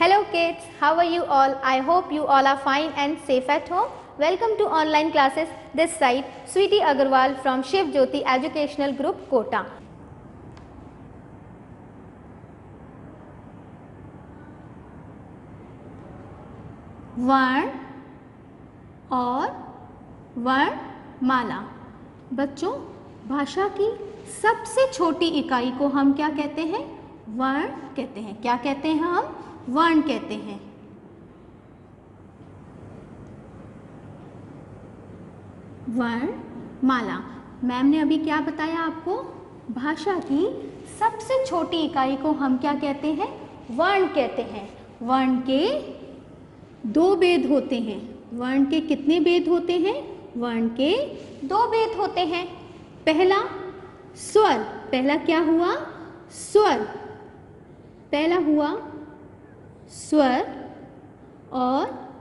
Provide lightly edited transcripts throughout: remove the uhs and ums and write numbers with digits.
Hello kids, how are you all? I hope you all are fine and safe at home. Welcome to online classes. This side Sweetie Agarwal from Shiv Jyoti Educational Group Kota. वर्ण और वर्णमाला। बच्चों, भाषा की सबसे छोटी इकाई को हम क्या कहते हैं? वर्ण कहते हैं। क्या कहते हैं हम? वर्ण कहते हैं। वर्णमाला। मैम ने अभी क्या बताया आपको? भाषा की सबसे छोटी इकाई को हम क्या कहते हैं? वर्ण कहते हैं। वर्ण के दो भेद होते हैं। वर्ण के कितने भेद होते हैं? वर्ण के दो भेद होते हैं। पहला स्वर। पहला क्या हुआ? स्वर। पहला हुआ स्वर और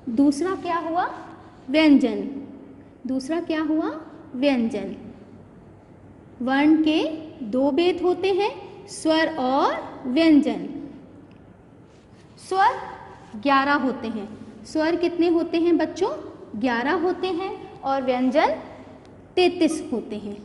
दूसरा क्या हुआ? व्यंजन। दूसरा क्या हुआ? व्यंजन। वर्ण के दो भेद होते हैं, स्वर और व्यंजन। स्वर 11 होते हैं। स्वर कितने होते हैं बच्चों? 11 होते हैं और व्यंजन 33 होते हैं।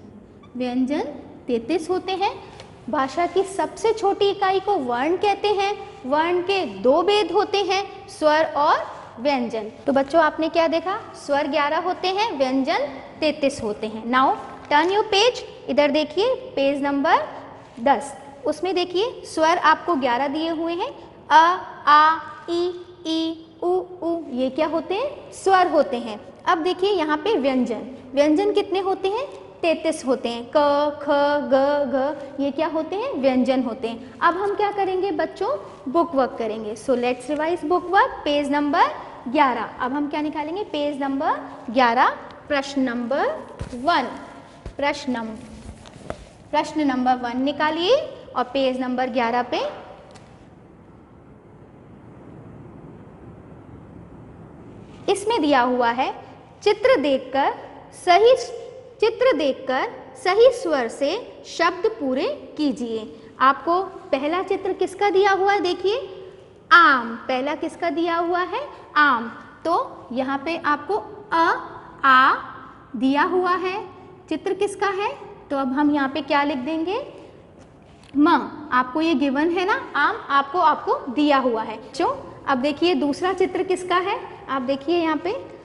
व्यंजन 33 होते हैं। भाषा की सबसे छोटी इकाई को वर्ण कहते हैं। वर्ण के दो भेद होते हैं, स्वर और व्यंजन। तो बच्चों, आपने क्या देखा? स्वर 11 होते हैं, व्यंजन 33 होते हैं। Now turn your page. इधर देखिए, पेज नंबर 10। उसमें देखिए स्वर आपको 11 दिए हुए हैं। अ, आ, ई, उ, ये क्या होते हैं? स्वर होते हैं। अब देखिए यहाँ पे व्यंजन। व्यंजन कितने होते हैं? 33 होते हैं। क, ख, ग, घ, ये क्या होते हैं? व्यंजन होते हैं। अब हम क्या करेंगे बच्चों? बुक वर्क करेंगे। So let's revise book work. Page number 11। अब हम क्या निकालेंगे? पेज नंबर 11, प्रश्न नंबर 1। प्रश्न नंबर 1 निकालिए और पेज नंबर 11 पे इसमें दिया हुआ है, चित्र देखकर सही स्वर से शब्द पूरे कीजिए। आपको पहला चित्र किसका दिया हुआ है? देखिए, आम। पहला किसका दिया हुआ है? आम। तो यहाँ पे आपको अ, आ दिया हुआ है। चित्र किसका है? तो अब हम यहाँ पे क्या लिख देंगे? म। आपको ये गिवन है ना, आम आपको दिया हुआ है। अब देखिए दूसरा चित्र किसका है? आप देखिए यहाँ पे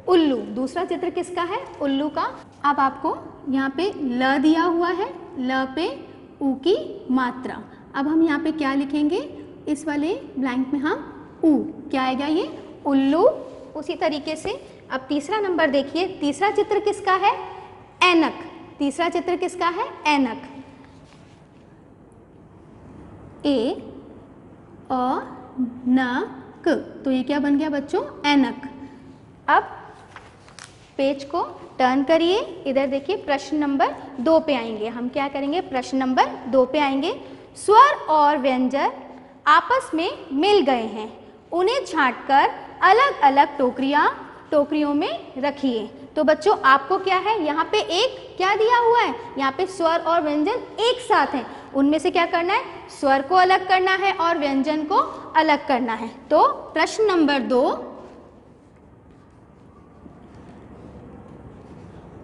उल्लू। दूसरा चित्र किसका है? उल्लू का। अब आपको यहाँ पे ल दिया हुआ है, ल पे ऊ की मात्रा। अब हम यहाँ पे क्या लिखेंगे? इस वाले ब्लैंक में हम ऊ। क्या आएगा? ये उल्लू। उसी तरीके से अब तीसरा नंबर देखिए, तीसरा चित्र किसका है? ऐनक। तीसरा चित्र किसका है? ऐनक। ए, अ, न, क। तो ये क्या बन गया बच्चों? ऐनक। अब पेज को टर्न करिए। इधर देखिए, प्रश्न नंबर 2 पे आएंगे। हम क्या करेंगे? प्रश्न नंबर 2 पे आएंगे। स्वर और व्यंजन आपस में मिल गए हैं, उन्हें छांटकर अलग अलग टोकरियों में रखिए। तो बच्चों, आपको क्या है? यहाँ पे एक क्या दिया हुआ है? यहाँ पे स्वर और व्यंजन एक साथ हैं। उनमें से क्या करना है? स्वर को अलग करना है और व्यंजन को अलग करना है। तो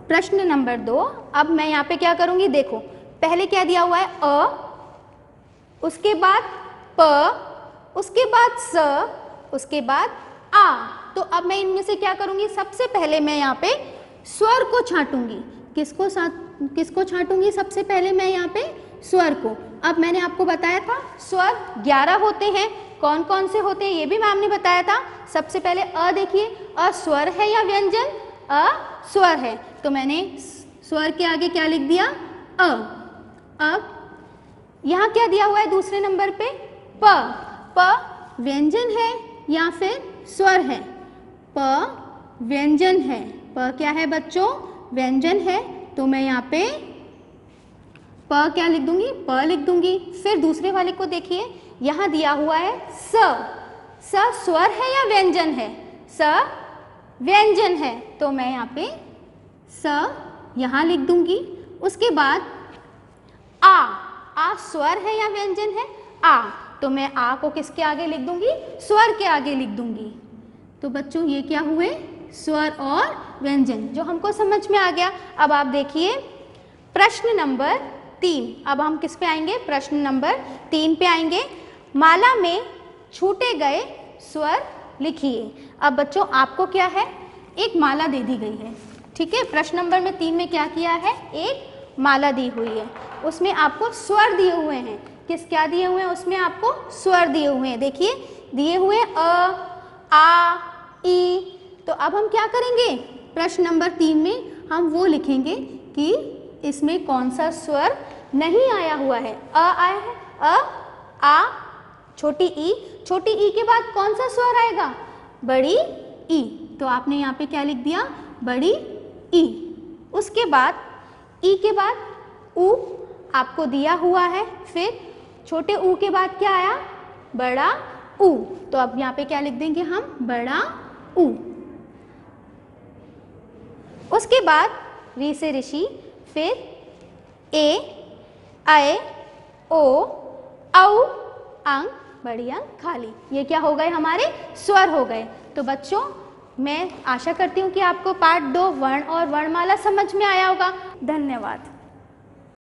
प्रश्न नंबर 2, अब मैं यहाँ पे क्या करूंगी? देखो, पहले क्या दिया हुआ है? अ, उसके बाद प, उसके बाद स, उसके बाद आ। तो अब मैं इनमें से क्या करूंगी? सबसे पहले मैं यहाँ पे स्वर को छांटूंगी। किसको छांटूंगी? सबसे पहले मैं यहाँ पे स्वर को। अब मैंने आपको बताया था स्वर 11 होते हैं। कौन कौन से होते हैं ये भी मैम ने बताया था। सबसे पहले अ देखिए, अ स्वर है या व्यंजन? अ स्वर है, तो मैंने स्वर के आगे क्या लिख दिया? अ। अब यहाँ क्या दिया हुआ है दूसरे नंबर पे? प। प व्यंजन है या फिर स्वर है? प व्यंजन है। प क्या है बच्चों? व्यंजन है। तो मैं यहाँ पे प क्या लिख दूंगी? प लिख दूंगी। फिर दूसरे वाले को देखिए, यहाँ दिया हुआ है स। स स्वर है या व्यंजन है? स व्यंजन है, तो मैं यहाँ पे स यहाँ लिख दूंगी। उसके बाद आ। आ स्वर है या व्यंजन है? आ। तो मैं आ को किसके आगे लिख दूंगी, स्वर के आगे लिख दूंगी। तो बच्चों ये क्या हुए, स्वर और व्यंजन, जो हमको समझ में आ गया। अब आप देखिए प्रश्न नंबर 3, अब हम किस पे आएंगे, प्रश्न नंबर 3 पे आएंगे। माला में छूटे गए स्वर लिखिए। अब बच्चों आपको क्या है, एक माला दे दी गई है, ठीक है। प्रश्न नंबर में 3 में क्या किया है, एक माला दी हुई है, उसमें आपको स्वर दिए हुए हैं। किस क्या दिए हुए हैं, उसमें आपको स्वर दिए हुए हैं। देखिए दिए हुए अ, आ, ई। तो अब हम क्या करेंगे, प्रश्न नंबर 3 में हम वो लिखेंगे कि इसमें कौन सा स्वर नहीं आया हुआ है। अ आया है, अ, आ, छोटी ई के बाद कौन सा स्वर आएगा, बड़ी ई। तो आपने यहाँ पे क्या लिख दिया, बड़ी ई। उसके बाद ई के बाद ऊ आपको दिया हुआ है, फिर छोटे ऊ के बाद क्या आया, बड़ा ऊ। तो अब यहाँ पे क्या लिख देंगे हम, बड़ा ऊ। उसके बाद री से ऋषि, फिर ए, ऐ, ओ, औ, अंग, बड़ी अंग, खाली। ये क्या हो गए, हमारे स्वर हो गए। तो बच्चों मैं आशा करती हूँ कि आपको पार्ट 2 वर्ण और वर्णमाला समझ में आया होगा। धन्यवाद।